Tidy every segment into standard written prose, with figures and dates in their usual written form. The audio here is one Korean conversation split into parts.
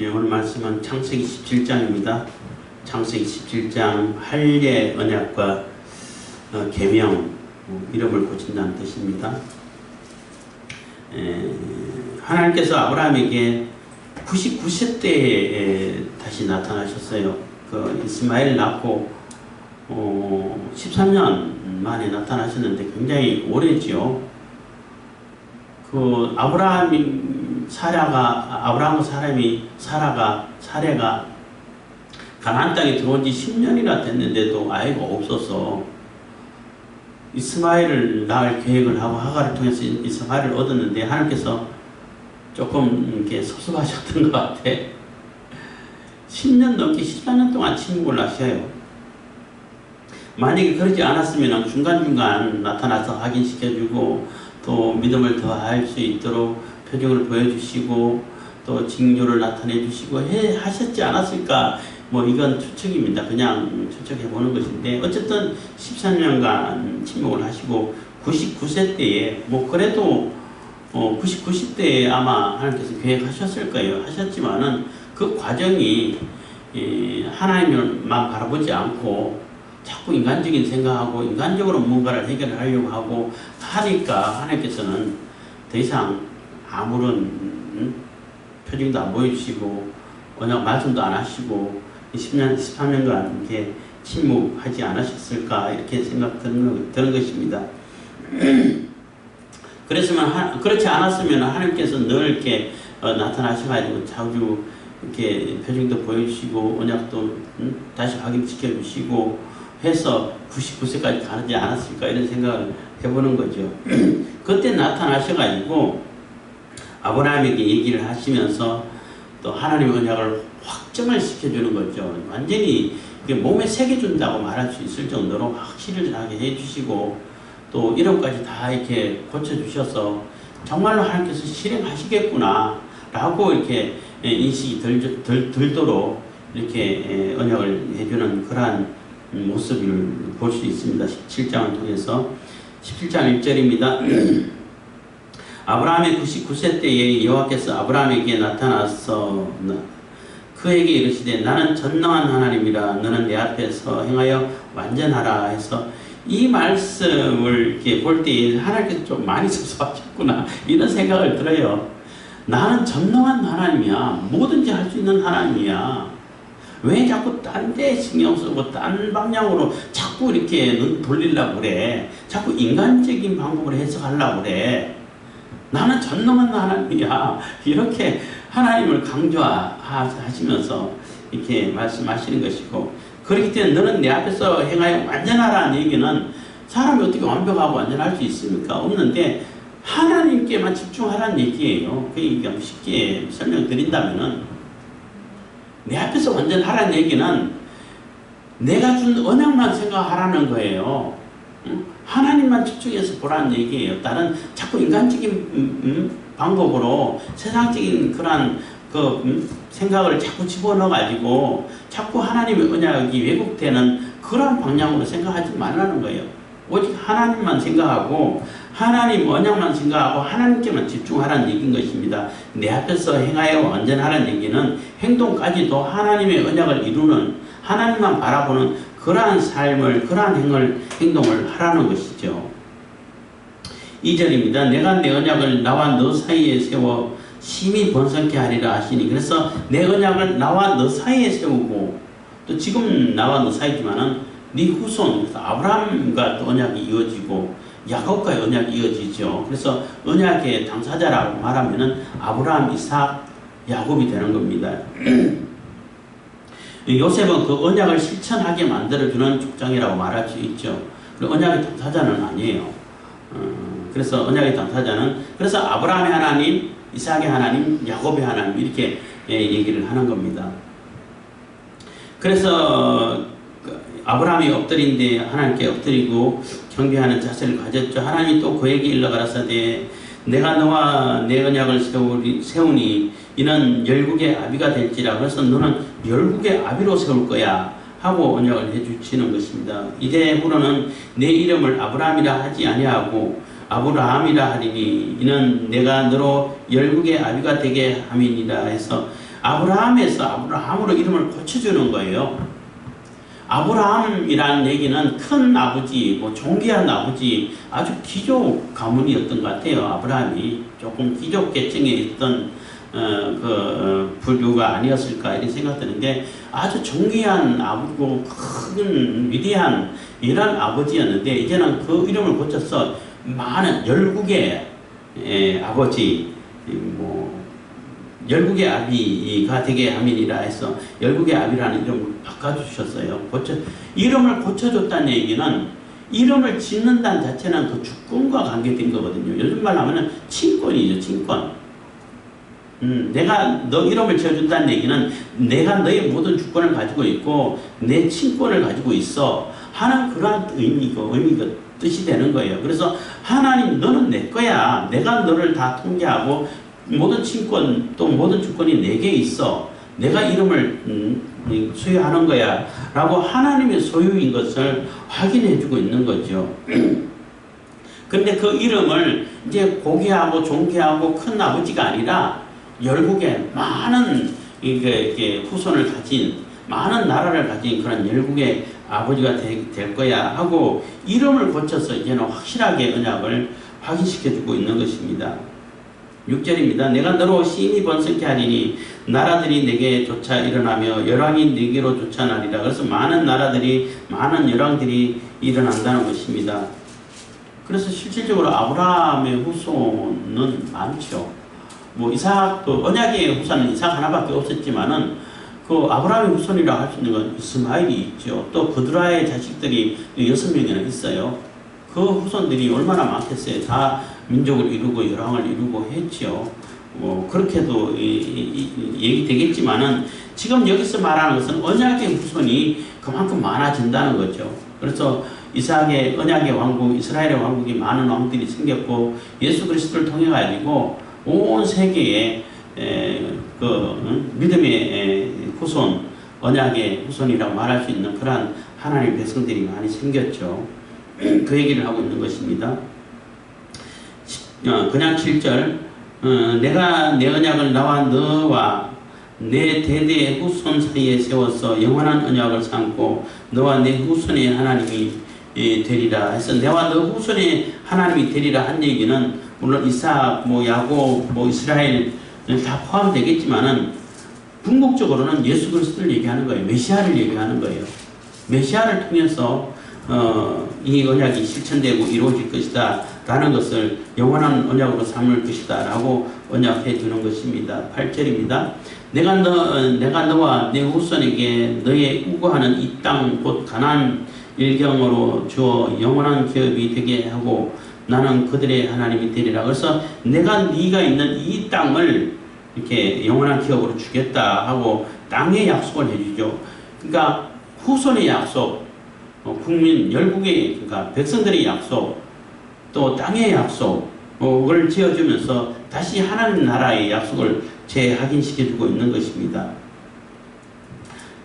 오늘 말씀은 창세기 17장입니다. 창세기 17장 할례 언약과 계명, 이름을 고친다는 뜻입니다. 하나님께서 아브라함에게 99세 때에 다시 나타나셨어요. 그 이스마엘 낳고 13년 만에 나타나셨는데 굉장히 오래지요. 그 아브라함과 사례가 가나안 땅에 들어온 지 10년이나 됐는데도 아이가 없어서 이스마엘을 낳을 계획을 하고 하가를 통해서 이스마엘을 얻었는데 하나님께서 조금 이렇게 섭섭하셨던 것 같아. 10년 넘게 14년 동안 침묵을 하셔요. 만약에 그러지 않았으면 중간중간 나타나서 확인시켜주고 또 믿음을 더할 수 있도록 표정을 보여주시고 또 징조를 나타내 주시고 하셨지 않았을까? 이건 추측입니다. 그냥 추측해 보는 것인데 어쨌든 13년간 침묵을 하시고 99세 때에 그래도 99세 때에 아마 하나님께서 계획하셨을 거예요. 하셨지만은 그 과정이 하나님을만 바라보지 않고 자꾸 인간적인 생각하고 인간적으로 뭔가를 해결하려고 하고 하니까 하나님께서는 더 이상 아무런 표정도 안 보여주시고 언약 말씀도 안 하시고 13년간 이렇게 침묵하지 않으셨을까 이렇게 생각 드는 것입니다. 그렇지 않았으면 하나님께서 늘 이렇게 나타나셔가지고 자주 이렇게 표정도 보여주시고 언약도 다시 확인시켜 주시고 해서 99세까지 가지 않았을까 이런 생각을 해보는 거죠. 그때 나타나셔가지고 아브라함에게 얘기를 하시면서 또 하나님의 언약을 확정을 시켜주는 거죠. 완전히 몸에 새겨준다고 말할 수 있을 정도로 확실하게 해주시고 또 이름까지 다 이렇게 고쳐주셔서 정말로 하나님께서 실행하시겠구나 라고 이렇게 인식이 들도록 이렇게 언약을 해주는 그러한 모습을 볼 수 있습니다. 17장을 통해서 17장 1절입니다. 아브라함의 99세 때에 여호와께서 아브라함에게 나타나서 그에게 이르시되 나는 전능한 하나님이라 너는 내 앞에서 행하여 완전하라 해서 이 말씀을 이렇게 볼 때에 하나님께서 좀 많이 섭섭하셨구나 이런 생각을 들어요. 나는 전능한 하나님이야. 뭐든지 할 수 있는 하나님이야. 왜 자꾸 딴 데 신경 쓰고 딴 방향으로 자꾸 이렇게 돌리려고 그래. 자꾸 인간적인 방법으로 해석하려고 그래. 나는 전능한 하나님이야. 이렇게 하나님을 강조하시면서 이렇게 말씀하시는 것이고, 그렇기 때문에 너는 내 앞에서 행하여 완전하라는 얘기는 사람이 어떻게 완벽하고 완전할 수 있습니까? 없는데 하나님께만 집중하라는 얘기예요. 그러니까 쉽게 설명드린다면은 내 앞에서 완전하라는 얘기는 내가 준 언약만 생각하라는 거예요. 하나님만 집중해서 보라는 얘기예요. 다른 자꾸 인간적인 방법으로 세상적인 그런 생각을 자꾸 집어넣어가지고 자꾸 하나님의 언약이 왜곡되는 그런 방향으로 생각하지 말라는 거예요. 오직 하나님만 생각하고 하나님 언약만 생각하고 하나님께만 집중하라는 얘기인 것입니다. 내 앞에서 행하여 완전하라는 얘기는 행동까지도 하나님의 언약을 이루는 하나님만 바라보는 그러한 삶을 그러한 행동을 하라는 것이죠. 2절입니다. 내가 내 언약을 나와 너 사이에 세워 심히 번성케 하리라 하시니, 그래서 내 언약을 나와 너 사이에 세우고 또 지금 나와 너 사이지만은 네 후손, 그래서 아브라함과 또 언약이 이어지고 야곱과의 언약이 이어지죠. 그래서 언약의 당사자라고 말하면은 아브라함, 이삭, 야곱이 되는 겁니다. 요셉은 그 언약을 실천하게 만들어주는 족장이라고 말할 수 있죠. 언약의 당사자는 아니에요. 그래서 언약의 당사자는 그래서 아브라함의 하나님, 이삭의 하나님, 야곱의 하나님 이렇게 얘기를 하는 겁니다. 그래서 아브라함이 엎드린데 하나님께 엎드리고 경배하는 자세를 가졌죠. 하나님이 또 그에게 일러 가라사대 내가 너와 내 언약을 세우니 이는 열국의 아비가 될지라. 그래서 너는 열국의 아비로 세울 거야 하고 언약을 해주시는 것입니다. 이제부로는 내 이름을 아브라함이라 하지 아니하고 아브라함이라 하리니 이는 내가 너로 열국의 아비가 되게 함이니라 해서 아브라함에서 아브라함으로 이름을 고쳐주는 거예요. 아브라함이라는 얘기는 큰 아버지, 뭐 존귀한 아버지, 아주 귀족 가문이었던 것 같아요. 아브라함이 조금 귀족 계층에 있던 부류가 아니었을까 이런 생각 드는데, 아주 존귀한 아버지고 큰 위대한 이런 아버지였는데, 이제는 그 이름을 고쳐서 많은 열국의 아버지, 뭐 열국의 아비가 되게 함이니라 해서 열국의 아비라는 이름을 바꿔주셨어요. 이름을 고쳐줬다는 얘기는, 이름을 짓는다는 자체는 그 주권과 관계된 거거든요. 요즘 말로 하면 친권이죠, 친권. 내가 너 이름을 지어준다는 얘기는 내가 너의 모든 주권을 가지고 있고 내 친권을 가지고 있어 하는 그러한 의미가 뜻이 되는 거예요. 그래서 하나님, 너는 내 거야. 내가 너를 다 통제하고 모든 친권 또 모든 주권이 내게 있어. 내가 이름을 소유하는 거야 라고 하나님의 소유인 것을 확인해 주고 있는 거죠. 근데 그 이름을 이제 고귀하고 존귀하고 큰 아버지가 아니라 열국의 많은 이게 후손을 가진, 많은 나라를 가진 그런 열국의 아버지가 될 거야 하고 이름을 고쳐서 이제는 확실하게 언약을 확인시켜주고 있는 것입니다. 6절입니다. 내가 너로 심히 번성케 하리니 나라들이 내게 쫓아 일어나며 열왕이 내게로 쫓아나리라. 그래서 많은 나라들이, 많은 열왕들이 일어난다는 것입니다. 그래서 실질적으로 아브라함의 후손은 많죠. 뭐 이삭도, 언약의 후손은 이삭 하나밖에 없었지만은 그 아브라함의 후손이라고 할 수 있는 건 이스마엘이 있죠. 또 그드라의 자식들이 6명이나 있어요. 그 후손들이 얼마나 많겠어요. 다 민족을 이루고 열왕을 이루고 했죠. 그렇게도 얘기되겠지만은 지금 여기서 말하는 것은 언약의 후손이 그만큼 많아진다는 거죠. 그래서 이삭의 언약의 왕국, 이스라엘의 왕국이 많은 왕들이 생겼고 예수 그리스도를 통해 가지고 온 세계에 믿음의 후손, 언약의 후손이라고 말할 수 있는 그러한 하나님의 백성들이 많이 생겼죠. 그 얘기를 하고 있는 것입니다. 그냥 7절, 내가 내 언약을 나와 너와 내 대대의 후손 사이에 세워서 영원한 언약을 삼고 너와 내 후손의 하나님이 되리라 해서, 내와 너 후손의 하나님이 되리라 한 얘기는 물론 이삭, 야곱, 이스라엘 다 포함되겠지만은 궁극적으로는 예수 그리스도를 얘기하는 거예요. 메시아를 얘기하는 거예요. 메시아를 통해서 이 언약이 실천되고 이루어질 것이다 라는 것을 영원한 언약으로 삼을 것이다 라고 언약해 주는 것입니다. 8절입니다. 내가 너와 내 후손에게 너의 우거하는 이 땅 곧 가나안 일경으로 주어 영원한 기업이 되게 하고 나는 그들의 하나님이 되리라. 그래서 내가 네가 있는 이 땅을 이렇게 영원한 기업으로 주겠다 하고 땅의 약속을 해주죠. 그러니까 후손의 약속, 국민 열국의, 그러니까 백성들의 약속, 또 땅의 약속을 지어주면서 다시 하나님 나라의 약속을 재확인시켜주고 있는 것입니다.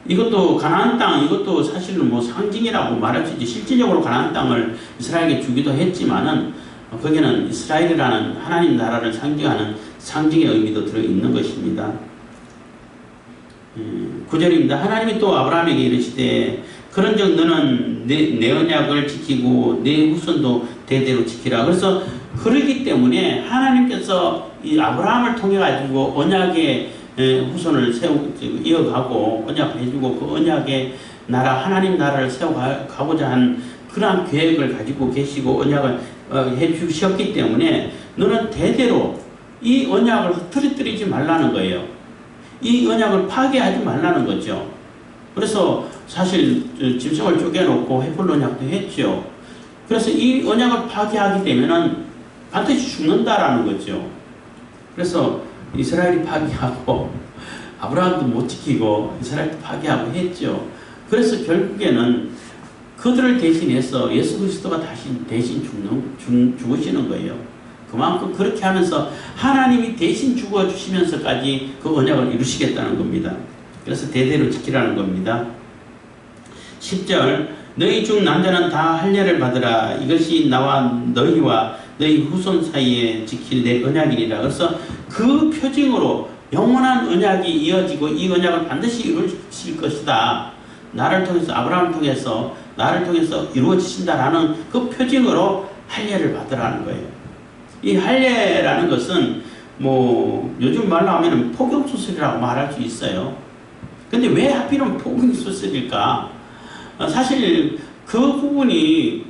이것도 가나안 땅, 이것도 사실은 상징이라고 말할 수 있지. 실질적으로 가나안 땅을 이스라엘에게 주기도 했지만은 거기는 이스라엘이라는 하나님 나라를 상징하는 상징의 의미도 들어있는 것입니다. 9절입니다. 하나님이 또 아브라함에게 이르시되 그런즉 너는 내 언약을 지키고 내 후손도 대대로 지키라. 그래서 그러기 때문에 하나님께서 이 아브라함을 통해 가지고 언약의 후손을 이어가고 언약을 해주고 그 언약의 나라, 하나님 나라를 세워가고자 한 그러한 계획을 가지고 계시고 언약을 해주셨기 때문에 너는 대대로 이 언약을 흐트러뜨리지 말라는 거예요. 이 언약을 파괴하지 말라는 거죠. 그래서 사실 짐승을 쪼개놓고 해볼 언약도 했죠. 그래서 이 언약을 파괴하게 되면은 반드시 죽는다라는 거죠. 그래서 이스라엘이 파괴하고 아브라함도 못 지키고 이스라엘도 파괴하고 했죠. 그래서 결국에는 그들을 대신해서 예수 그리스도가 대신 죽으시는 거예요. 그만큼 그렇게 하면서 하나님이 대신 죽어주시면서까지 그 언약을 이루시겠다는 겁니다. 그래서 대대로 지키라는 겁니다. 10절, 너희 중 남자는 다 할례를 받으라. 이것이 나와 너희와 너희 후손 사이에 지킬 내 언약이니라. 그래서 그 표징으로 영원한 언약이 이어지고 이 언약을 반드시 이루실 것이다. 나를 통해서, 아브라함을 통해서, 나를 통해서 이루어지신다라는 그 표징으로 할례를 받으라는 거예요. 이 할례라는 것은 뭐 요즘 말로 하면 포경수술이라고 말할 수 있어요. 근데 왜 하필이면 포경수술일까? 사실 그 부분이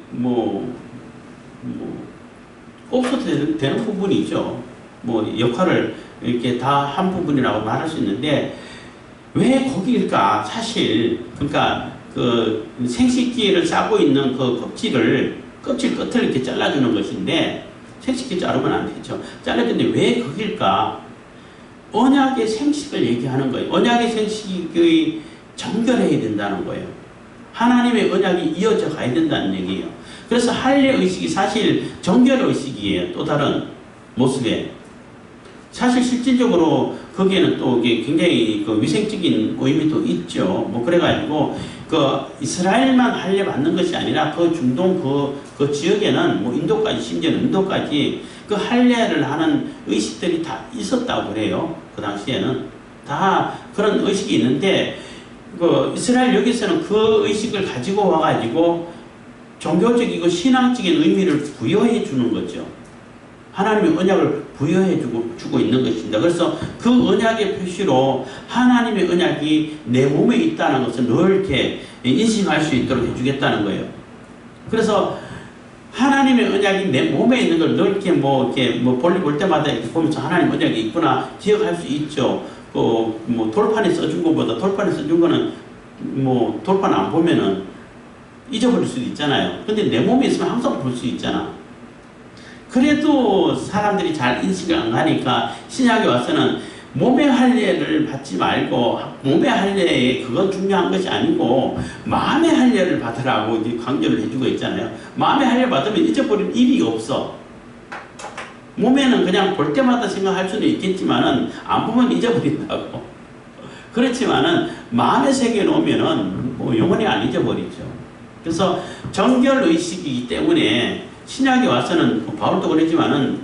없어도 되는 부분이죠. 뭐 역할을 이렇게 다 한 부분이라고 말할 수 있는데 왜 거기일까? 사실 그러니까 그 생식기를 싸고 있는 그 껍질 끝을 이렇게 잘라주는 것인데 생식기 자르면 안 되죠. 잘라주는데 왜 거길까? 언약의 생식을 얘기하는 거예요. 언약의 생식이 정결해야 된다는 거예요. 하나님의 언약이 이어져 가야 된다는 얘기예요. 그래서 할례 의식이 사실 정결 의식이에요. 또 다른 모습에. 사실 실질적으로 거기에는 또 굉장히 그 위생적인 의미도 있죠. 뭐 그래가지고 그 이스라엘만 할례 받는 것이 아니라 그 중동 그 지역에는 뭐 인도까지, 심지어는 인도까지 그 할례를 하는 의식들이 다 있었다고 그래요. 그 당시에는 다 그런 의식이 있는데 그 이스라엘 여기서는 그 의식을 가지고 와가지고 종교적이고 신앙적인 의미를 부여해 주는 거죠. 하나님의 언약을 부여해 주고 있는 것입니다. 그래서 그 언약의 표시로 하나님의 언약이 내 몸에 있다는 것을 늘 이렇게 인식할 수 있도록 해주겠다는 거예요. 그래서 하나님의 언약이 내 몸에 있는 걸 늘 이렇게 볼일 볼 때마다 이렇게 보면서 하나님 언약이 있구나 기억할 수 있죠. 뭐 돌판에 써준 것보다 돌판에 써준 거는 뭐 돌판 안 보면은 잊어버릴 수도 있잖아요. 근데 내 몸에 있으면 항상 볼 수 있잖아. 그래도 사람들이 잘 인식을 안 가니까 신약에 와서는 몸의 할례를 받지 말고 몸의 할례에 그건 중요한 것이 아니고 마음의 할례를 받으라고 강조를 해주고 있잖아요. 마음의 할례 받으면 잊어버릴 일이 없어. 몸에는 그냥 볼 때마다 생각할 수는 있겠지만은 안 보면 잊어버린다고. 그렇지만은 마음에 새겨 놓으면은 뭐 영원히 안 잊어버리죠. 그래서 정결 의식이기 때문에 신약에 와서는 바울도 그랬지만은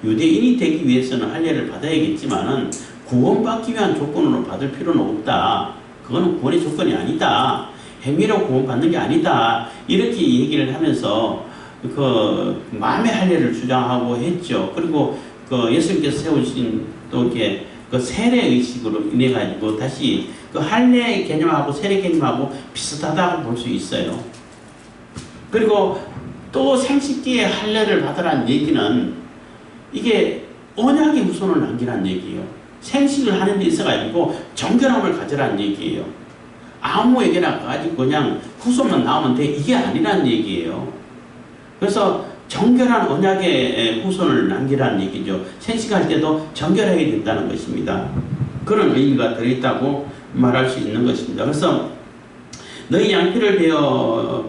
유대인이 되기 위해서는 할례를 받아야겠지만은 구원받기 위한 조건으로 받을 필요는 없다. 그거는 구원의 조건이 아니다. 행위로 구원받는 게 아니다. 이렇게 얘기를 하면서 그 마음의 할례를 주장하고 했죠. 그리고 그 예수님께서 세우신 또 이렇게 그 세례 의식으로 인해 가지고 다시 그 할례 개념하고 세례 개념하고 비슷하다고 볼 수 있어요. 그리고 또 생식기에 할례를 받으라는 얘기는 이게 언약의 후손을 남기라는 얘기예요. 생식을 하는 데 있어가지고 정결함을 가져라는 얘기예요. 아무에게나 가지고 그냥 후손만 나오면 돼. 이게 아니라는 얘기예요. 그래서 정결한 언약의 후손을 남기라는 얘기죠. 생식할 때도 정결해야 된다는 것입니다. 그런 의미가 들어있다고 말할 수 있는 것입니다. 그래서 너희 양피를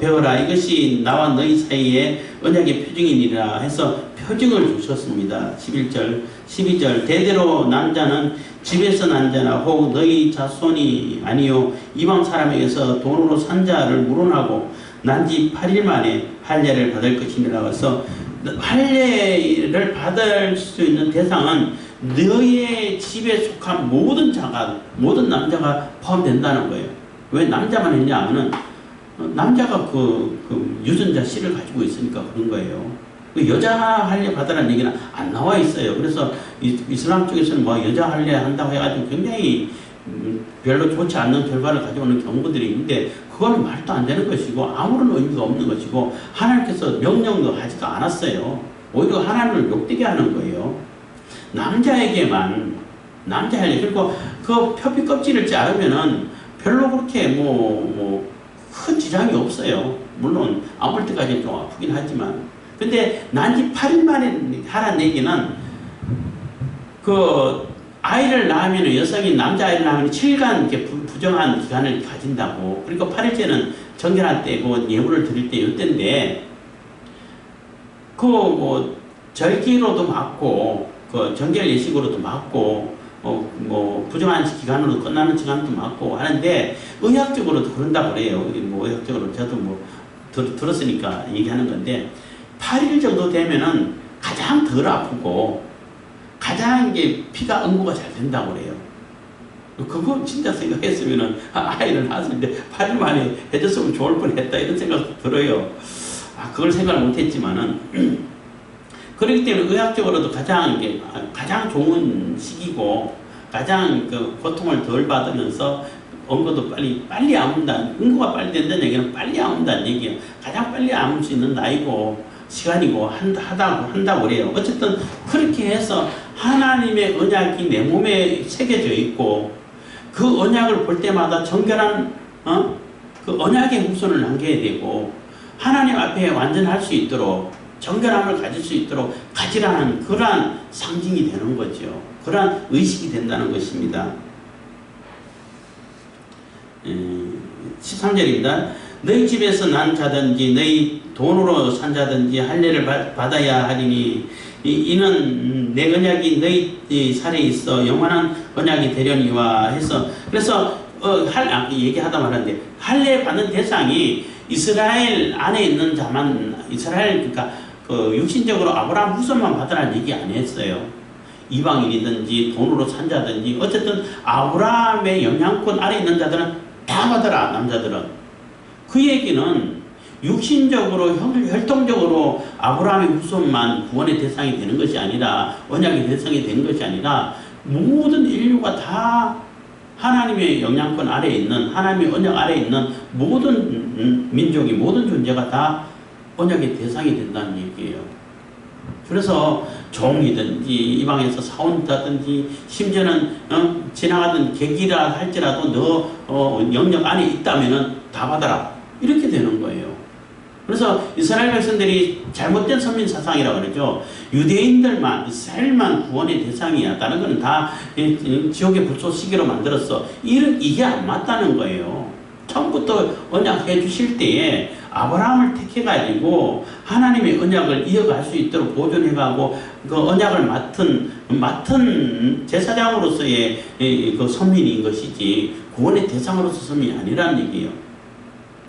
베어라. 이것이 나와 너희 사이에 언약의 표징이니라 해서 표징을 주셨습니다. 11절, 12절. 대대로 남자는 집에서 난 자나 혹 너희 자손이 아니요 이방 사람에게서 돈으로 산 자를 물어나고 난 지 8일 만에 할례를 받을 것이니라. 그래서 할례를 받을 수 있는 대상은 너의 집에 속한 모든 남자가 포함된다는 거예요. 왜 남자만 했냐 하면은 남자가 그 유전자 씨를 가지고 있으니까 그런 거예요. 여자 할례 받으라는 얘기는 안 나와 있어요. 그래서 이슬람 쪽에서는 뭐 여자 할례 한다고 해가지고 굉장히 별로 좋지 않는 결과를 가져오는 경우들이 있는데 그건 말도 안 되는 것이고 아무런 의미가 없는 것이고 하나님께서 명령도 하지도 않았어요. 오히려 하나님을 욕되게 하는 거예요. 남자에게만 남자 할례. 그리고 그 표피 껍질을 자르면은 별로 그렇게 큰 지장이 없어요. 물론 아플 때까지는 좀 아프긴 하지만. 근데 난 지 8일 만에 하라는 얘기는 그 아이를 낳으면 여성이 남자아이를 낳으면 7간 이렇게 부정한 기간을 가진다고. 그러니까 8일째는 정결할 때, 그 예물을 드릴 때 이때인데, 절기로도 맞고, 정결 예식으로도 맞고, 부정한 기간으로 끝나는 시간도 맞고 하는데, 의학적으로도 그런다고 그래요. 의학적으로 저도 들었으니까 얘기하는 건데, 8일 정도 되면은 가장 덜 아프고, 가장 이게 피가 응고가 잘 된다고 그래요. 그거 진짜 생각했으면은 아이를 낳았을 때 8일 만에 해줬으면 좋을 뻔했다 이런 생각도 들어요. 그걸 생각을 못했지만은 그렇기 때문에 의학적으로도 가장 좋은 시기고 가장 그 고통을 덜 받으면서 언거도 빨리 아문다. 응고가 빨리 된다는 얘기는 빨리 아문다는 얘기예요. 가장 빨리 아물 수 있는 나이고 시간이고 한다고 그래요. 어쨌든 그렇게 해서 하나님의 언약이 내 몸에 새겨져 있고 그 언약을 볼 때마다 정결한 그 언약의 후손을 남겨야 되고 하나님 앞에 완전할 수 있도록 정결함을 가질 수 있도록 가지라는 그러한 상징이 되는 거죠. 그러한 의식이 된다는 것입니다. 13절입니다. 너희 집에서 난 자든지 너희 돈으로 산 자든지 할례를 받아야 하리니 이는 내 언약이 너희 살에 있어 영원한 언약이 되려니와 해서 그래서 얘기하다 말았는데 할례 받는 대상이 이스라엘 안에 있는 자만 이스라엘 그러니까 그 육신적으로 아브라함 후손만 받으라는 얘기 안 했어요. 이방인이든지 돈으로 산 자든지 어쨌든 아브라함의 영향권 아래 있는 자들은 다 받아라. 남자들은. 그 얘기는 육신적으로 혈통적으로 아브라함의 후손만 구원의 대상이 되는 것이 아니라 언약의 대상이 되는 것이 아니라 모든 인류가 다 하나님의 영향권 아래에 있는 하나님의 언약 아래에 있는 모든 민족이 모든 존재가 다 언약의 대상이 된다는 얘기예요. 그래서 종이든지 이방에서 사온다든지 심지어는 지나가던 객이라 할지라도 너 영역 안에 있다면은 다 받아라 이렇게 되는 거예요. 그래서 이스라엘 백성들이 잘못된 선민 사상이라고 그러죠. 유대인들만 이스라엘만 구원의 대상이야. 다른 거는 다 지옥의 불꽃 시기로 만들었어. 이게 안 맞다는 거예요. 처음부터 언약 해주실 때에 아브라함을 택해가지고 하나님의 언약을 이어갈 수 있도록 보존해가고 그 언약을 맡은 제사장으로서의 그 선민인 것이지 구원의 대상으로서 선민이 아니라는 얘기예요.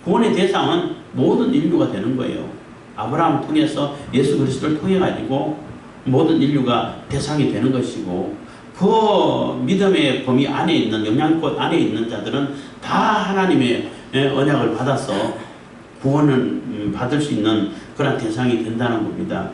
구원의 대상은 모든 인류가 되는 거예요. 아브라함을 통해서 예수 그리스도를 통해가지고 모든 인류가 대상이 되는 것이고 그 믿음의 범위 안에 있는 영향권 안에 있는 자들은 다 하나님의 언약을 받아서 구원을 받을 수 있는 그런 대상이 된다는 겁니다.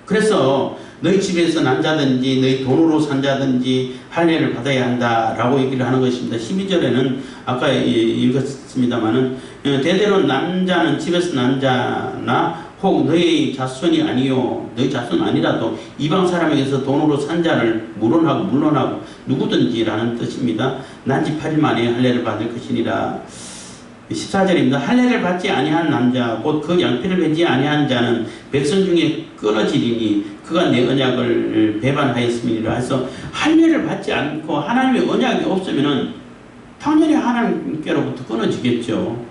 그래서 너희 집에서 난 자든지 너희 돈으로 산 자든지 할례를 받아야 한다라고 얘기를 하는 것입니다. 12절에는 아까 읽었습니다마는 대대로 남자는 집에서 난 자나 혹 너희 자손이 아니요 너희 자손 아니라도 이방 사람에게서 돈으로 산 자를 물론하고 누구든지라는 뜻입니다. 난지 8일 만에 할례를 받을 것이니라. 14절입니다. 할례를 받지 아니한 남자 곧 그 양피를 베지 아니한 자는 백성 중에 끊어지리니 그가 내 언약을 배반하였음이니라. 해서 할례를 받지 않고 하나님의 언약이 없으면은 당연히 하나님께로부터 끊어지겠죠.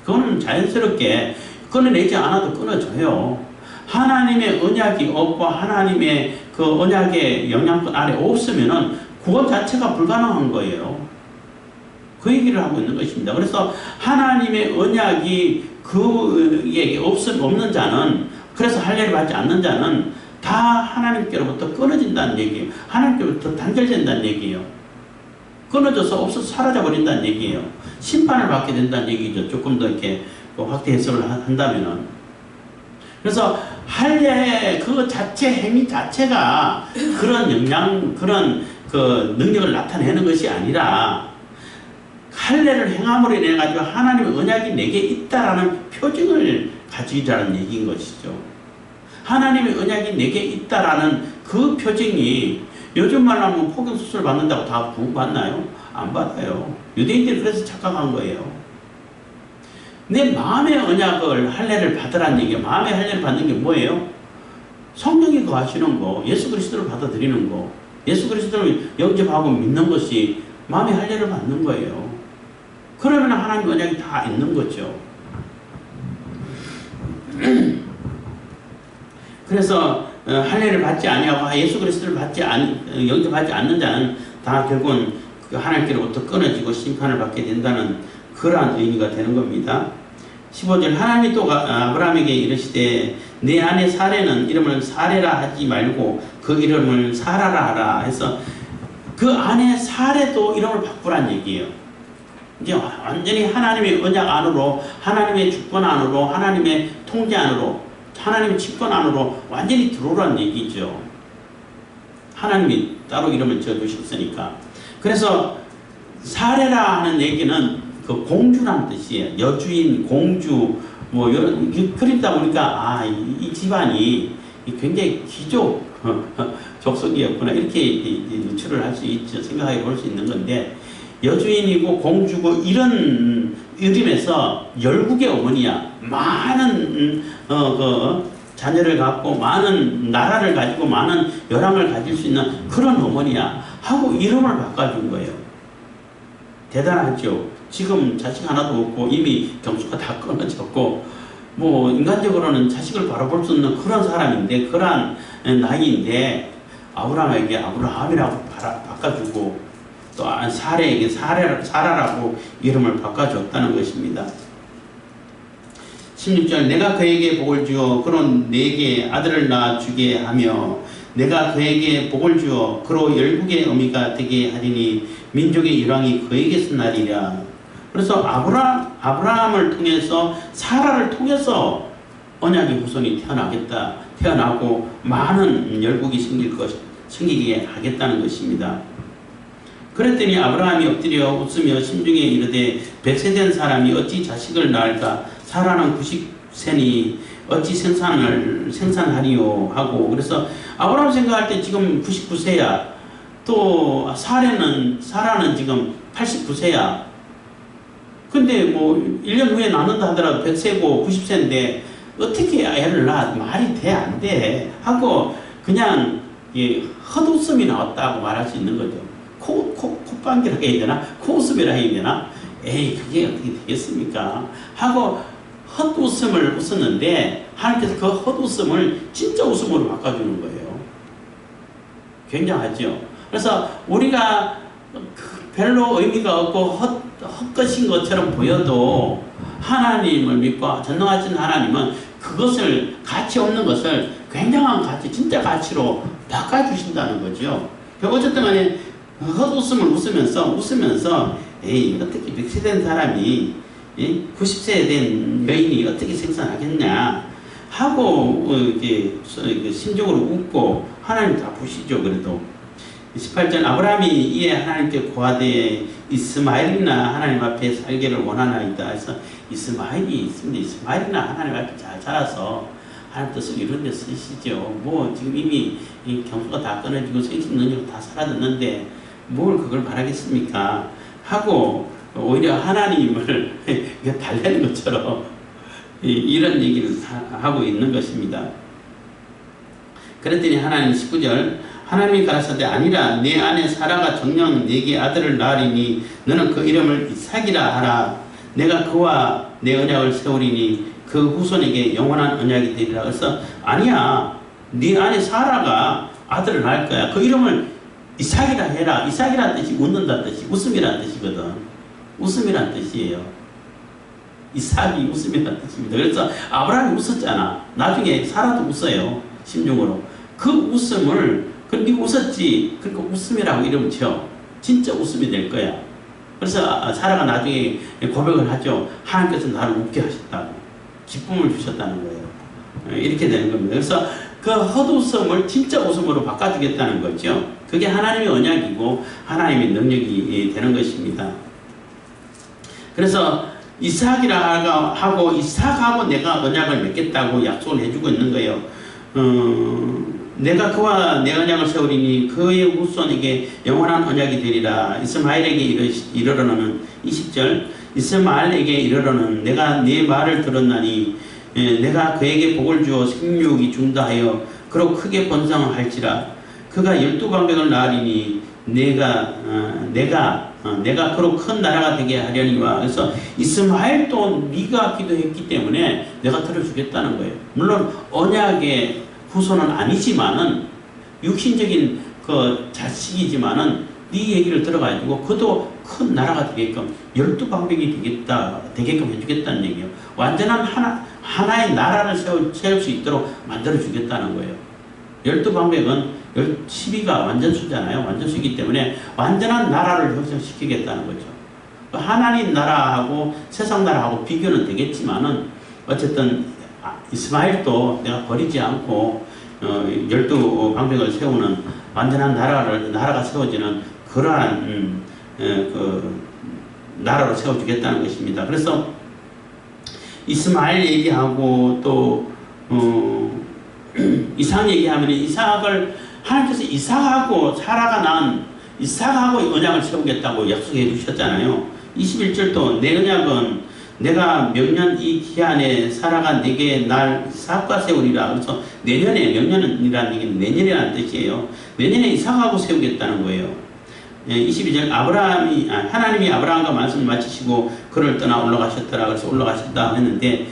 그거는 자연스럽게 끊어내지 않아도 끊어져요. 하나님의 언약이 없고 하나님의 그 언약의 영향권 아래 없으면은 구원 자체가 불가능한 거예요. 그 얘기를 하고 있는 것입니다. 그래서 하나님의 언약이 그에게 없는 자는 그래서 할례를 받지 않는 자는 다 하나님께로부터 끊어진다는 얘기예요. 하나님께로부터 단절된다는 얘기예요. 끊어져서 없어서 사라져버린다는 얘기예요. 심판을 받게 된다는 얘기죠. 조금 더 이렇게 확대 해석을 한다면은. 그래서 할례 그 자체 행위 자체가 그런 그런 그 능력을 나타내는 것이 아니라 할례를 행함으로 인해 가지고 하나님의 언약이 내게 있다라는 표징을 가지라는 얘기인 것이죠. 하나님의 언약이 내게 있다라는 그 표징이 요즘 말로 하면 포경 수술 받는다고 다 구원받나요? 안 받아요. 유대인들이 그래서 착각한 거예요. 내 마음의 언약을 할례를 받으라는 얘기예요. 마음의 할례를 받는 게 뭐예요? 성령이 거하시는 거, 예수 그리스도를 받아들이는 거, 예수 그리스도를 영접하고 믿는 것이 마음의 할례를 받는 거예요. 그러면 하나님 언약이 다 있는 거죠. 그래서 할례를 받지 아니하고 예수 그리스도를 영접하지 않는 자는 다 결국은 하나님께로부터 끊어지고 심판을 받게 된다는 그러한 의미가 되는 겁니다. 15절 하나님이 또 아브라함에게 이르시되 내 아내 사레는 이름을 사레라 하지 말고 그 이름을 사라라 하라 해서 그 안에 사례도 이름을 바꾸란 얘기예요. 이제 완전히 하나님의 언약 안으로, 하나님의 주권 안으로, 하나님의 통제 안으로, 하나님의 집권 안으로 완전히 들어오란 얘기죠. 하나님이 따로 이름을 지어주셨으니까. 그래서 사례라 하는 얘기는 그 공주란 뜻이에요. 여주인, 공주, 뭐 이런 그러다 보니까 이 집안이 굉장히 귀족 족속이었구나 이렇게 유추를 할 수 있죠. 생각해 볼 수 있는 건데 여주인이고 공주고 이런 이름에서 열국의 어머니야. 많은 자녀를 갖고 많은 나라를 가지고 많은 열왕을 가질 수 있는 그런 어머니야 하고 이름을 바꿔준 거예요. 대단하죠. 지금 자식 하나도 없고 이미 경수가 다 끊어졌고 뭐 인간적으로는 자식을 바라볼 수 없는 그런 사람인데 그러한 나이인데 아브라함에게 아브라함이라고 바꿔주고 또 사라에게 사라라고 이름을 바꿔줬다는 것입니다. 16절 내가 그에게 복을 주어 그로 네게 아들을 낳아 주게 하며 내가 그에게 복을 주어 그로 열국의 어미가 되게 하리니 민족의 열왕이 그에게서 나리라. 그래서 아브라함을 통해서 사라를 통해서 언약의 후손이 태어나고 많은 열국이 생기게 하겠다는 것입니다. 그랬더니 아브라함이 엎드려 웃으며 심중에 이르되 100세 된 사람이 어찌 자식을 낳을까? 사라는 90세니 어찌 생산하리요 하고. 그래서 아브라함 생각할 때 지금 99세야. 또 사라는 지금 89세야. 근데 뭐 1년 후에 낳는다 하더라도 100세고 90세인데 어떻게 애를 낳아? 말이 돼 안 돼 하고 그냥 헛웃음이 나왔다고 말할 수 있는 거죠. 콧방귀라 해야 되나? 코웃음이라 해야 되나? 에이 그게 어떻게 되겠습니까? 하고 헛웃음을 웃었는데 하나님께서 그 헛웃음을 진짜 웃음으로 바꿔주는 거예요. 굉장하죠. 그래서 우리가 별로 의미가 없고 헛것인 것처럼 보여도 하나님을 믿고 전능하신 하나님은 그것을 가치 없는 것을 굉장한 가치, 진짜 가치로 바꿔주신다는 거죠. 어쨌든 간에 헛웃음을 웃으면서 에이 어떻게 100세 된 사람이 90세 된 여인이 어떻게 생산하겠냐 하고 심적으로 웃고 하나님 다 보시죠. 그래도 18절 아브라함이 이에 하나님께 고하되 이스마엘이나 하나님 앞에 살기를 원하나이다. 그래서 이스마엘이 있습니다. 이스마엘이나 하나님 앞에 잘 자라서 하나님 뜻을 이룬 데 쓰시죠. 뭐 지금 이미 경수가 다 끊어지고 생식 능력 다 사라졌는데 뭘 그걸 바라겠습니까? 하고 오히려 하나님을 달래는 것처럼 이런 얘기를 하고 있는 것입니다. 그랬더니 하나님 19절 하나님이 가라사대 아니라 내 아내 사라가 정녕 네게 아들을 낳으리니 너는 그 이름을 이삭이라 하라. 내가 그와 내 언약을 세우리니 그 후손에게 영원한 언약이 되리라. 그래서 아니야 네 아내 사라가 아들을 낳을 거야. 그 이름을 이삭이라 해라. 이삭이라는 뜻이 웃는다는 뜻이 웃음이라는 뜻이거든. 웃음이라는 뜻이에요. 이삭이 웃음이라는 뜻입니다. 그래서 아브라함이 웃었잖아. 나중에 사라도 웃어요. 심중으로. 그 웃음을 그럼 네가 웃었지. 그러니까 웃음이라고 이름을 지어. 진짜 웃음이 될 거야. 그래서 사라가 나중에 고백을 하죠. 하나님께서 나를 웃게 하셨다고. 기쁨을 주셨다는 거예요. 이렇게 되는 겁니다. 그래서 그 헛웃음을 진짜 웃음으로 바꿔주겠다는 거죠. 그게 하나님의 언약이고 하나님의 능력이 되는 것입니다. 그래서 이삭이라 하고 이삭하고 내가 언약을 맺겠다고 약속을 해주고 있는 거예요. 내가 그와 내 언약을 세우리니 그의 후손에게 영원한 언약이 되리라. 이스마엘에게 이르러는 20절 이스마엘에게 이르러는 내가 네 말을 들었나니 내가 그에게 복을 주어 생육이 중다하여 그로 크게 번성할지라. 그가 12방백을 낳으리니 내가 그로 큰 나라가 되게 하려니와. 그래서 이스마엘도 네가 기도했기 때문에 내가 들어주겠다는 거예요. 물론 언약의 후손은 아니지만은 육신적인 그 자식이지만은 네 얘기를 들어가지고 그도 큰 나라가 되게끔 12방백이 되게끔 해주겠다는 얘기예요. 완전한 하나의 나라를 세울 수 있도록 만들어주겠다는 거예요. 12방백은 12가 완전수잖아요. 완전수이기 때문에 완전한 나라를 형성시키겠다는 거죠. 하나님 나라하고 세상 나라하고 비교는 되겠지만은 어쨌든 이스마엘도 내가 버리지 않고 12방백을 세우는 완전한 나라가 세워지는 그러한 그 나라로 세워주겠다는 것입니다. 그래서 이스마엘 얘기하고 또 이삭 얘기하면 이삭을 하나님께서 이삭하고 사라가 낳은 이삭하고 언약을 세우겠다고 약속해 주셨잖아요. 21절도 내 언약은 내가 명년 이 기한에 사라가 내게 날 이삭과 세우리라. 그래서 내년에, 명년이라는 얘기는 내년이라는 뜻이에요. 내년에 이삭하고 세우겠다는 거예요. 22절 하나님이 아브라함과 말씀을 마치시고 그를 떠나 올라가셨더라. 그래서 올라가셨다 했는데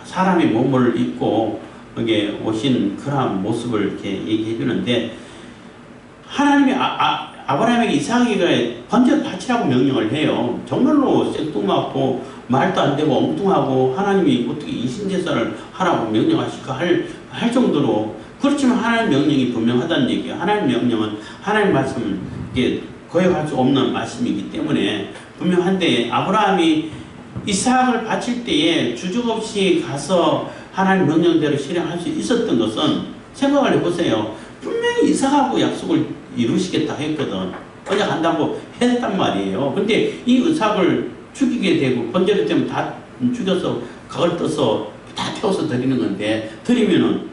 사람이 몸을 입고 여기 오신 그러한 모습을 이렇게 얘기해 주는데 하나님이 아브라함에게 이삭에게 번제를 바치라고 명령을 해요. 정말로 생뚱맞고 말도 안 되고 엉뚱하고 하나님이 어떻게 이신제사를 하라고 명령하실까 할 정도로 그렇지만 하나님 명령이 분명하다는 얘기예요. 하나님 명령은 하나님 말씀을 거역할 수 없는 말씀이기 때문에 분명한데 아브라함이 이삭을 바칠 때에 주저 없이 가서 하나님 명령대로 실행할 수 있었던 것은 생각을 해보세요. 분명히 이삭하고 약속을 이루시겠다 했거든. 언약한다고 했단 말이에요. 근데 이 이삭을 죽이게 되고 번제를 되면 다 죽여서 각을 떠서 다 태워서 드리는 건데 드리면은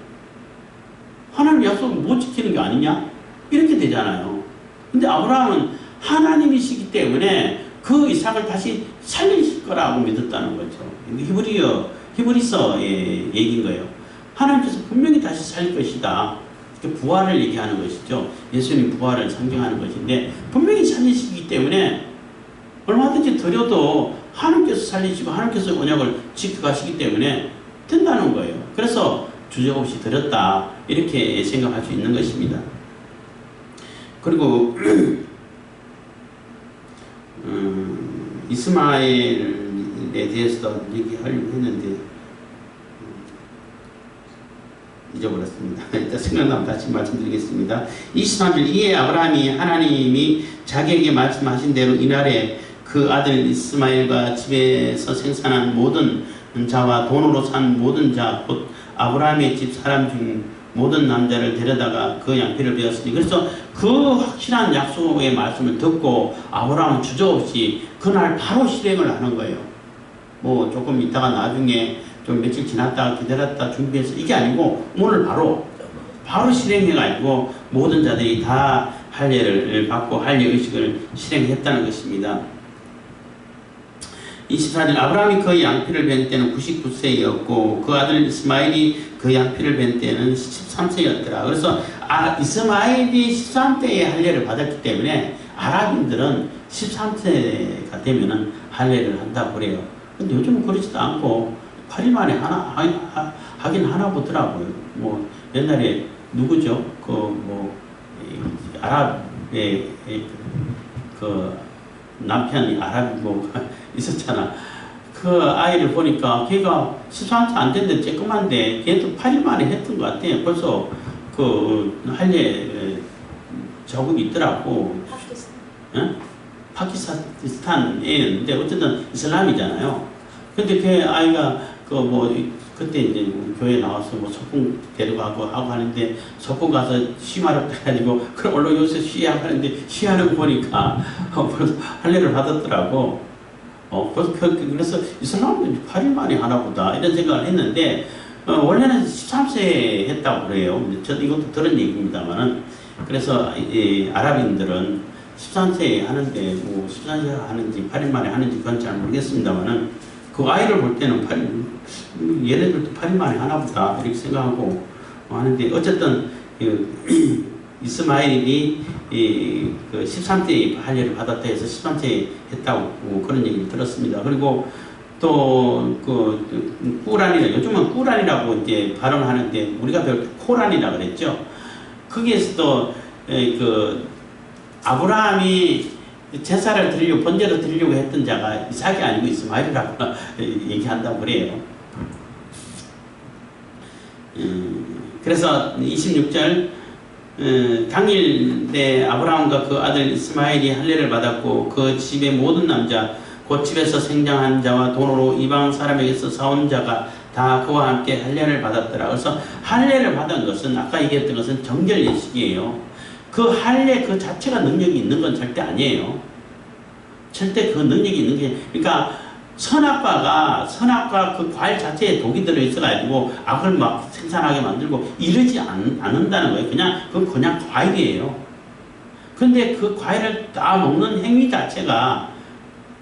하나님 약속을 못 지키는 게 아니냐? 이렇게 되잖아요. 근데 아브라함은 하나님이시기 때문에 그 이삭을 다시 살리실 거라고 믿었다는 거죠. 히브리서의 얘기인 거예요. 하나님께서 분명히 다시 살릴 것이다. 부활을 얘기하는 것이죠. 예수님 부활을 상징하는 것인데 분명히 살리시기 때문에 얼마든지 드려도 하나님께서 살리시고 하나님께서 언약을 지켜가시기 때문에 된다는 거예요. 그래서 주저없이 드렸다 이렇게 생각할 수 있는 것입니다. 그리고 이스마엘에 대해서도 얘기하려고 했는데 잊어버렸습니다. 일단 생각나면 다시 말씀드리겠습니다. 23절 이에 아브라함이 하나님이 자기에게 말씀하신 대로 이날에 그 아들 이스마엘과 집에서 생산한 모든 자와 돈으로 산 모든 자 곧 아브라함의 집 사람 중 모든 남자를 데려다가 그 양피를 베었으니 그래서 그 확실한 약속의 말씀을 듣고 아브라함은 주저없이 그날 바로 실행을 하는 거예요. 뭐 조금 있다가 나중에 좀 며칠 지났다가 기다렸다 준비해서 이게 아니고 오늘 바로 실행해가지고 모든 자들이 다 할례를 받고 할례 의식을 실행했다는 것입니다. 24절 아브라함이 그 양피를 벤 때는 99세였고 그 아들 이스마엘이 그 양피를 벤 때는 13세였더라. 그래서 이스마엘이 13세에 할례를 받았기 때문에 아랍인들은 13세가 되면은 할례를 한다고 그래요. 근데 요즘은 그렇지도 않고 8일 만에 하긴 하나 보더라고요. 뭐 옛날에 누구죠? 아랍의 그 남편이 아랍이 있었잖아. 그 아이를 보니까 걔가 13세 안 됐는데 쬐끄만데 걔도 8일 만에 했던 것 같아. 벌써 그 할례 자국이 있더라고. 파키스탄에 있는데 어쨌든 이슬람이잖아요. 근데 그 아이가 그때 이제 교회 나와서 소풍 데려가고 하고 하는데 소풍 가서 쉬마를 해가지고 그럼 원래 요새 쉬하고 하는데 쉬하는 거 보니까 벌써 할례를 받았더라고. 그래서 이슬람은 8일 만에 하나 보다 이런 생각을 했는데 원래는 13세에 했다고 그래요. 저도 이것도 들은 얘기입니다만은 그래서 아랍인들은 13세에 하는데 13세에 하는지 8일 만에 하는지 그건 잘 모르겠습니다만은 그 아이를 볼 때는 얘네들도 8일 만에 하나 보다 이렇게 생각하고 하는데 어쨌든 이스마엘이 그 13세에 할례를 받았다 해서 13세에 했다고 그런 얘기를 들었습니다. 그리고 또 그 꾸란이라 요즘은 꾸란이라고 이제 발음하는데 우리가 배울 때 코란이라 그랬죠. 거기에서도 그 아브라함이 제사를 드리려고 번제를 드리려고 했던 자가 이삭이 아니고 이스마엘이라고 얘기한다고 그래요. 그래서 26절 당일 아브라함과 그 아들 이스마엘이 할례를 받았고 그 집의 모든 남자 곧 집에서 생장한 자와 돈으로 이방 사람에게서 사온 자가 다 그와 함께 할례를 받았더라. 그래서 할례를 받은 것은 아까 얘기했던 것은 정결 예식이에요. 그 할례 그 자체가 능력이 있는 건 절대 아니에요. 절대 그 능력이 있는 게, 그러니까 선악과 그 과일 자체에 독이 들어있어가지고 악을 막 생산하게 만들고 이러지 않는다는 거예요. 그냥 과일이에요. 근데 그 과일을 다 먹는 행위 자체가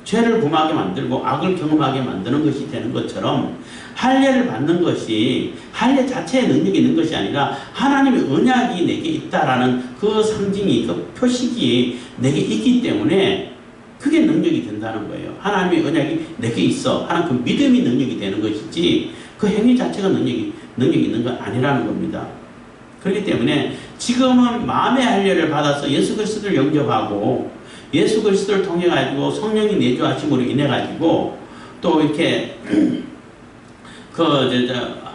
죄를 범하게 만들고 악을 경험하게 만드는 것이 되는 것처럼 할례를 받는 것이 할례 자체에 능력이 있는 것이 아니라 하나님의 언약이 내게 있다라는 그 상징이, 그 표식이 내게 있기 때문에 그게 능력이 된다는 거예요. 하나님의 언약이 내게 있어 하는 그 믿음이 능력이 되는 것이지 그 행위 자체가 능력이 있는 건 아니라는 겁니다. 그렇기 때문에 지금은 마음의 할례를 받아서 예수 그리스도를 영접하고 예수 그리스도를 통해 가지고 성령이 내주하심으로 인해 가지고 또 이렇게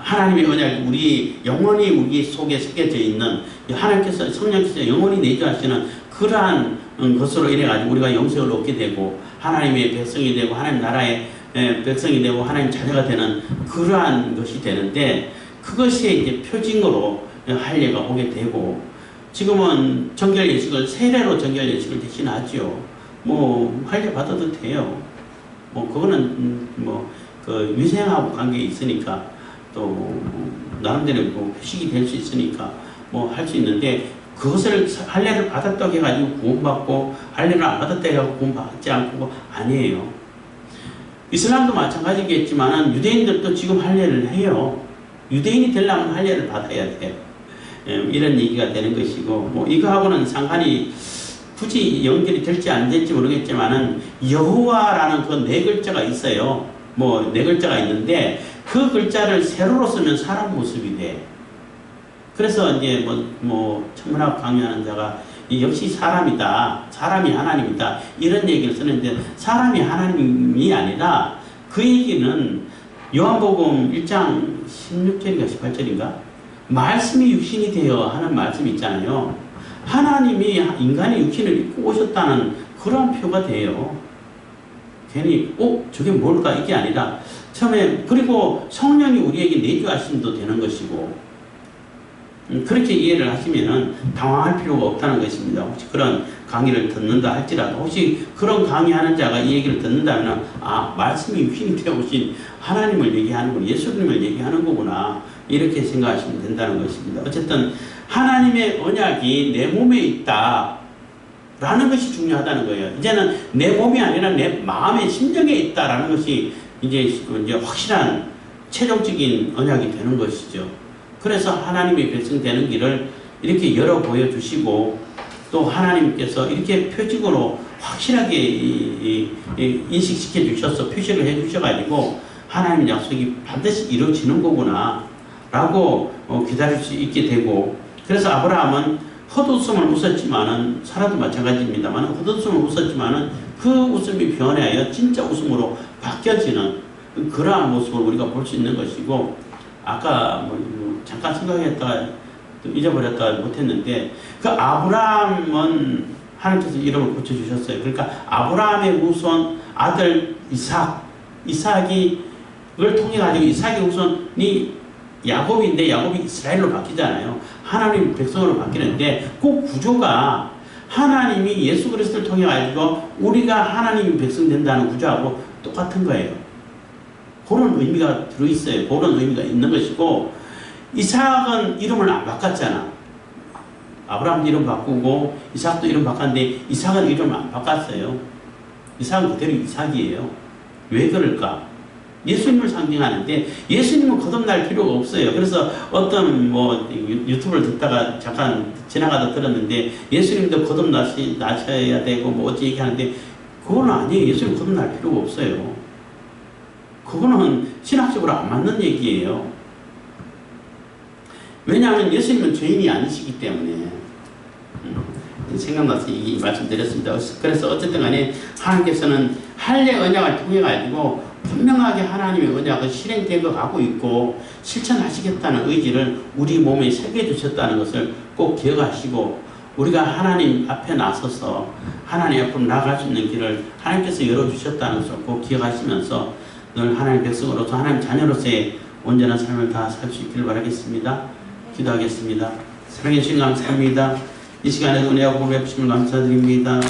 하나님의 언약이 우리 영원히 우리 속에 새겨져 있는 하나님께서 성령께서 영원히 내주하시는 그러한 것으로 인해 가지고 우리가 영생을 얻게 되고 하나님의 백성이 되고 하나님 나라의 백성이 되고 하나님 자녀가 되는 그러한 것이 되는데 그것이 이제 표징으로 할례가 오게 되고 지금은 정결 예식을 세례로 정결 예식을 대신하죠. 뭐 할례 받아도 돼요. 뭐 그거는 그 위생하고 관계 있으니까 또 나름대로 뭐 표식이 될 수 있으니까 뭐 할 수 있는데 그것을 할례를 받았다고 해가지고 구원받고 할례를 안 받았다고 해가지고 구원받지 않고 아니에요. 이슬람도 마찬가지겠지만은 유대인들도 지금 할례를 해요. 유대인이 되려면 할례를 받아야 돼요. 이런 얘기가 되는 것이고 뭐 이거하고는 상관이 굳이 연결이 될지 안 될지 모르겠지만은 여호와라는 그 네 글자가 있어요. 뭐 네 글자가 있는데 그 글자를 세로로 쓰면 사람 모습이 돼. 그래서 이제 뭐 천문학 강의하는 자가 역시 사람이다. 사람이 하나님이다. 이런 얘기를 쓰는데 사람이 하나님이 아니라 그 얘기는 요한복음 1장 16절인가 18절인가 말씀이 육신이 되어 하는 말씀이 있잖아요. 하나님이 인간의 육신을 입고 오셨다는 그런 표가 돼요. 괜히 저게 뭘까 이게 아니라 처음에 그리고 성령이 우리에게 내주하심도 되는 것이고 그렇게 이해를 하시면은 당황할 필요가 없다는 것입니다. 혹시 그런 강의를 듣는다 할지라도 혹시 그런 강의하는 자가 이 얘기를 듣는다면 말씀이 육신이 되어 오신 하나님을 얘기하는구나, 예수님을 얘기하는 거구나 이렇게 생각하시면 된다는 것입니다. 어쨌든 하나님의 언약이 내 몸에 있다 라는 것이 중요하다는 거예요. 이제는 내 몸이 아니라 내 마음의 심정에 있다라는 것이 이제 확실한 최종적인 언약이 되는 것이죠. 그래서 하나님의 백성 되는 길을 이렇게 열어 보여주시고 또 하나님께서 이렇게 표징으로 확실하게 인식시켜 주셔서 표시를 해 주셔가지고 하나님의 약속이 반드시 이루어지는 거구나 라고 기다릴 수 있게 되고 그래서 아브라함은 헛웃음을 웃었지만은 사라도 마찬가지입니다만 헛웃음을 웃었지만은 그 웃음이 변해하여 진짜 웃음으로 바뀌어지는 그러한 모습을 우리가 볼 수 있는 것이고 아까 잠깐 생각했다가 잊어버렸다 못했는데 그 아브라함은 하나님께서 이름을 붙여주셨어요. 그러니까 아브라함의 후손 아들 이삭을 통해 가지고 이삭의 후손이 야곱인데 야곱이 이스라엘로 바뀌잖아요. 하나님 백성으로 바뀌는데 그 구조가 하나님이 예수 그리스도를 통해 가지고 우리가 하나님의 백성 된다는 구조하고 똑같은 거예요. 그런 의미가 들어있어요. 그런 의미가 있는 것이고 이삭은 이름을 안 바꿨잖아. 아브라함도 이름 바꾸고 이삭도 이름 바꿨는데 이삭은 이름을 안 바꿨어요. 이삭은 그대로 이삭이에요. 왜 그럴까? 예수님을 상징하는데 예수님은 거듭날 필요가 없어요. 그래서 어떤 유튜브를 듣다가 잠깐 지나가다 들었는데 예수님도 거듭나셔야 되고 어찌 얘기하는데 그건 아니에요. 예수님 거듭날 필요가 없어요. 그거는 신학적으로 안 맞는 얘기예요. 왜냐하면 예수님은 죄인이 아니시기 때문에 생각나서 이 말씀드렸습니다. 그래서 어쨌든 간에 하나님께서는 할례 언약을 통해 가지고 분명하게 하나님의 언약은 실행된 것 갖고 있고 실천하시겠다는 의지를 우리 몸에 새겨주셨다는 것을 꼭 기억하시고 우리가 하나님 앞에 나서서 하나님 앞으로 나아갈 수 있는 길을 하나님께서 열어주셨다는 것을 꼭 기억하시면서 늘 하나님 백성으로서 하나님 자녀로서의 온전한 삶을 다 살 수 있기를 바라겠습니다. 기도하겠습니다. 사랑해 주신 감사합니다. 이 시간에 은혜와 복을 베푸심을 감사드립니다.